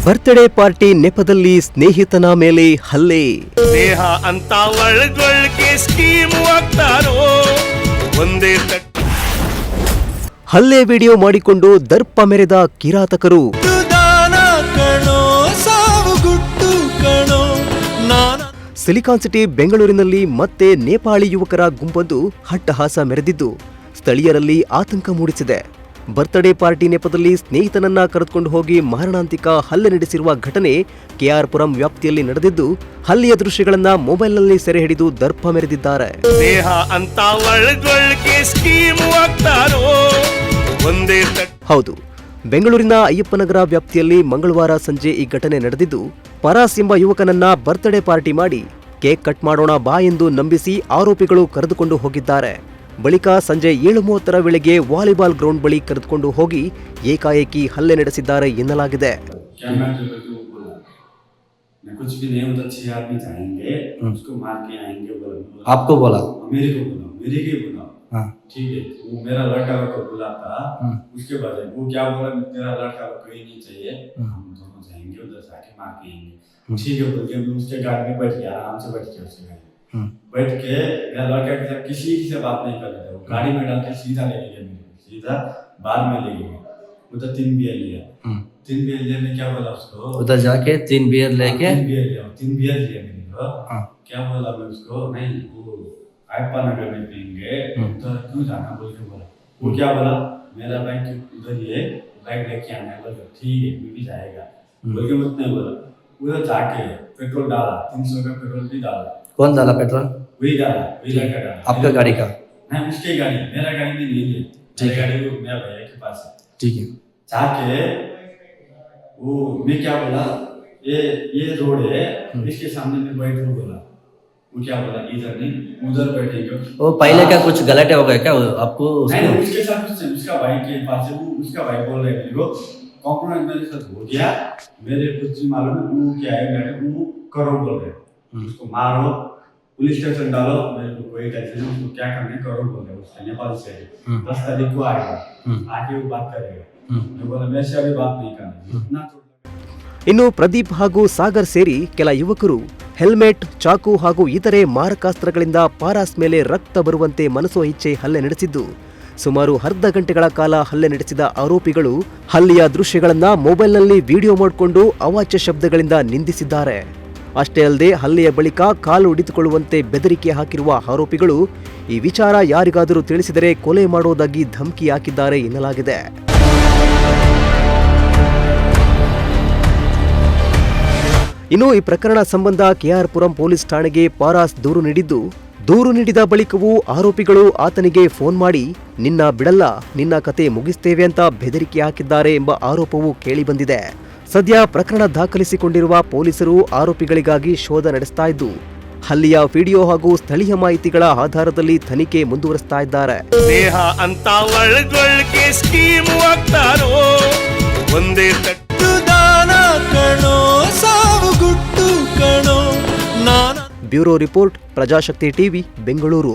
Birthday party ನೆಪದಲ್ಲಿ ಸ್ನೇಹಿತನ ಮೇಲೆ ಹಲ್ಲೆ. ಸ್ನೇಹ ಅಂತ ಒಳಗೊಳಗೆ ಸ್ಕೀಮ್ ಆಗ್ತಾರೋ ಒಂದೇ ಹಲ್ಲೆ ವಿಡಿಯೋ ಮಾಡಿಕೊಂಡು ದರ್ಪ ಮೆರೆದ ಕಿರಾತಕರು. ಸಿಲಿಕಾನ್ ಸಿಟಿ ಬೆಂಗಳೂರಿನಲ್ಲಿ ಮತ್ತೆ ನೇಪಾಳಿ ಯುವಕರ ಗುಂಪೊಂದು ಹಟ್ಟಹಾಸ ಮೆರೆದಿದ್ದು ಸ್ಥಳೀಯರಲ್ಲಿ ಆತಂಕ ಮೂಡಿಸಿದೆ. ಬರ್ತ್ಡೇ ಪಾರ್ಟಿ ನೆಪದಲ್ಲಿ ಸ್ನೇಹಿತನನ್ನ ಕರೆದುಕೊಂಡು ಹೋಗಿ ಮಾರಣಾಂತಿಕ ಹಲ್ಲೆ ನಡೆಸಿರುವ ಘಟನೆ ಕೆಆರ್ ಪುರಂ ವ್ಯಾಪ್ತಿಯಲ್ಲಿ ನಡೆದಿದ್ದು, ಹಲ್ಲೆಯ ದೃಶ್ಯಗಳನ್ನ ಮೊಬೈಲ್ನಲ್ಲಿ ಸೆರೆ ಹಿಡಿದು ದರ್ಪ ಮೆರೆದಿದ್ದಾರೆ. ಸ್ನೇಹ ಅಂತ ಒಳಗೊಳಗೆ ಸ್ಕೀಮ್ ಆಗ್ತಾರೋ ಒಂದೇ ಹೌದು, ಬೆಂಗಳೂರಿನ ಅಯ್ಯಪ್ಪನಗರ ವ್ಯಾಪ್ತಿಯಲ್ಲಿ ಮಂಗಳವಾರ ಸಂಜೆ ಈ ಘಟನೆ ನಡೆದಿದ್ದು, ಪರಾಸ್ ಎಂಬ ಯುವಕನನ್ನ ಬರ್ತ್ಡೇ ಪಾರ್ಟಿ ಮಾಡಿ ಕೇಕ್ ಕಟ್ ಮಾಡೋಣ ಬಾ ಎಂದು ನಂಬಿಸಿ ಆರೋಪಿಗಳು ಕರೆದುಕೊಂಡು ಹೋಗಿದ್ದಾರೆ. ಬಳಿಕ ಸಂಜೆ 7:30 ವೇಳೆಗೆ ವಾಲಿಬಾಲ್ ಗ್ರೌಂಡ್ ಬಳಿ ಕರೆದುಕೊಂಡು ಹೋಗಿ ಏಕಾಏಕಿ ಹಲ್ಲೆ ನಡೆಸಿದ್ದಾರೆ ಎನ್ನಲಾಗಿದೆ. कुछ भी नहीं होता, 6 आदमी जाएंगे उसको मार के आएंगे बोला। आपको बोला? मेरे को बोला, मेरे के बोला। हाँ ठीक है, वो मेरा लड़का को बोला था। उसके बाद वो क्या बोला, तेरा लड़का को कोई नहीं चाहिए, हम दोनों जाएंगे उधर जाके मार के आएंगे। ठीक है बोल के मैं उसके गाड़ी में बैठ गया, आराम से बैठ गया उसके गाड़ी बैठ के। मेरा लड़का के साथ किसी से बात नहीं कर रहा था, वो गाड़ी में डाल के सीधा ले गया, मेरे सीधा बाहर में ले गया। उधर 3 बियर लिया, 3 बियर लेने क्या बोला उसको, उधर जाके 3 बियर लेके 3 बियर लिया, 3 बियर लिया मेरे को। क्या बोला मैं उसको, नहीं वो आयप्पा नगर में पियेंगे, उधर क्यों जाना बोल के बोला। वो क्या बोला, मेरा बाइक उधर ही है, बाइक लेके आना है बोल। ठीक है मैं भी जाएगा बोल के मुझे बोला। उधर जाके पेट्रोल डाला, 300 का पेट्रोल भी डाला। कौन डाला पेट्रोल? वही डाला, वही लड़का डाला। आपका गाड़ी का? नहीं उसके गाड़ी, मेरा गाड़ी में नहीं है, मेरा गाड़ी वो मेरा भैया के पास है। ठीक है, जाके वो मैं क्या बोला, ये रोड है, इसके सामने में बैठो बोला। वो क्या बोला, इधर नहीं उधर बैठेंगे। वो पहले क्या कुछ गलत हो गया क्या आपको? नहीं उसके साथ कुछ नहीं, उसका भाई के पास है, वो उसका भाई बोल रहे मेरे को कॉम्प्रोमाइज मेरे साथ हो गया। मेरे कुछ मालूम है वो क्या है, मैंने वो करो बोल रहे, उसको मारो पुलिस स्टेशन डालो, मेरे को कोई टेंशन नहीं, उसको क्या करने करो बोल रहे। उसका नेपाल से 10 तारीख को आएगा, आके वो बात करेगा। मैं बोला मेरे से अभी बात नहीं करना। ಇನ್ನು ಪ್ರದೀಪ್ ಹಾಗೂ ಸಾಗರ್ ಸೇರಿ ಕೆಲ ಯುವಕರು ಹೆಲ್ಮೆಟ್, ಚಾಕು ಹಾಗೂ ಇತರೆ ಮಾರಕಾಸ್ತ್ರಗಳಿಂದ ಪಾರಾಸ್ ಮೇಲೆ ರಕ್ತ ಬರುವಂತೆ ಮನಸೋ ಇಚ್ಛೆ ಹಲ್ಲೆ ನಡೆಸಿದ್ದು, ಸುಮಾರು ಅರ್ಧ ಗಂಟೆಗಳ ಕಾಲ ಹಲ್ಲೆ ನಡೆಸಿದ ಆರೋಪಿಗಳು ಹಲ್ಲೆಯ ದೃಶ್ಯಗಳನ್ನ ಮೊಬೈಲ್ನಲ್ಲಿ ವಿಡಿಯೋ ಮಾಡಿಕೊಂಡು ಅವಾಚ್ಯ ಶಬ್ದಗಳಿಂದ ನಿಂದಿಸಿದ್ದಾರೆ. ಅಷ್ಟೇ ಅಲ್ಲದೆ ಹಲ್ಲೆಯ ಬಳಿಕ ಕಾಲು ಹಿಡಿದುಕೊಳ್ಳುವಂತೆ ಬೆದರಿಕೆ ಹಾಕಿರುವ ಆರೋಪಿಗಳು ಈ ವಿಚಾರ ಯಾರಿಗಾದರೂ ತಿಳಿಸಿದರೆ ಕೊಲೆ ಮಾಡುವುದಾಗಿ ಧಮಕಿ ಹಾಕಿದ್ದಾರೆ ಎನ್ನಲಾಗಿದೆ. ಇನ್ನು ಈ ಪ್ರಕರಣ ಸಂಬಂಧ ಕೆಆರ್ ಪುರಂ ಪೊಲೀಸ್ ಠಾಣೆಗೆ ಪಾರಾಸ್ ದೂರು ನೀಡಿದ್ದು, ದೂರು ನೀಡಿದ ಬಳಿಕವೂ ಆರೋಪಿಗಳು ಆತನಿಗೆ ಫೋನ್ ಮಾಡಿ ನಿನ್ನ ಬಿಡಲ್ಲ, ನಿನ್ನ ಕತೆ ಮುಗಿಸ್ತೇವೆ ಅಂತ ಬೆದರಿಕೆ ಹಾಕಿದ್ದಾರೆ ಎಂಬ ಆರೋಪವೂ ಕೇಳಿಬಂದಿದೆ. ಸದ್ಯ ಪ್ರಕರಣ ದಾಖಲಿಸಿಕೊಂಡಿರುವ ಪೊಲೀಸರು ಆರೋಪಿಗಳಿಗಾಗಿ ಶೋಧ ನಡೆಸ್ತಾ ಇದ್ದು, ಹಲ್ಲೆಯ ವಿಡಿಯೋ ಹಾಗೂ ಸ್ಥಳೀಯ ಮಾಹಿತಿಗಳ ಆಧಾರದಲ್ಲಿ ತನಿಖೆ ಮುಂದುವರಿಸ್ತಾ ಇದ್ದಾರೆ. ಸ್ನೇಹ ಅಂತ ಒಳಗೊಳಗೆ ಸ್ಕೀಮ್ ಆಗ್ತಾರೋ ಒಂದೇ ಬ್ಯೂರೋ ರಿಪೋರ್ಟ್, ಪ್ರಜಾಶಕ್ತಿ ಟಿವಿ, ಬೆಂಗಳೂರು.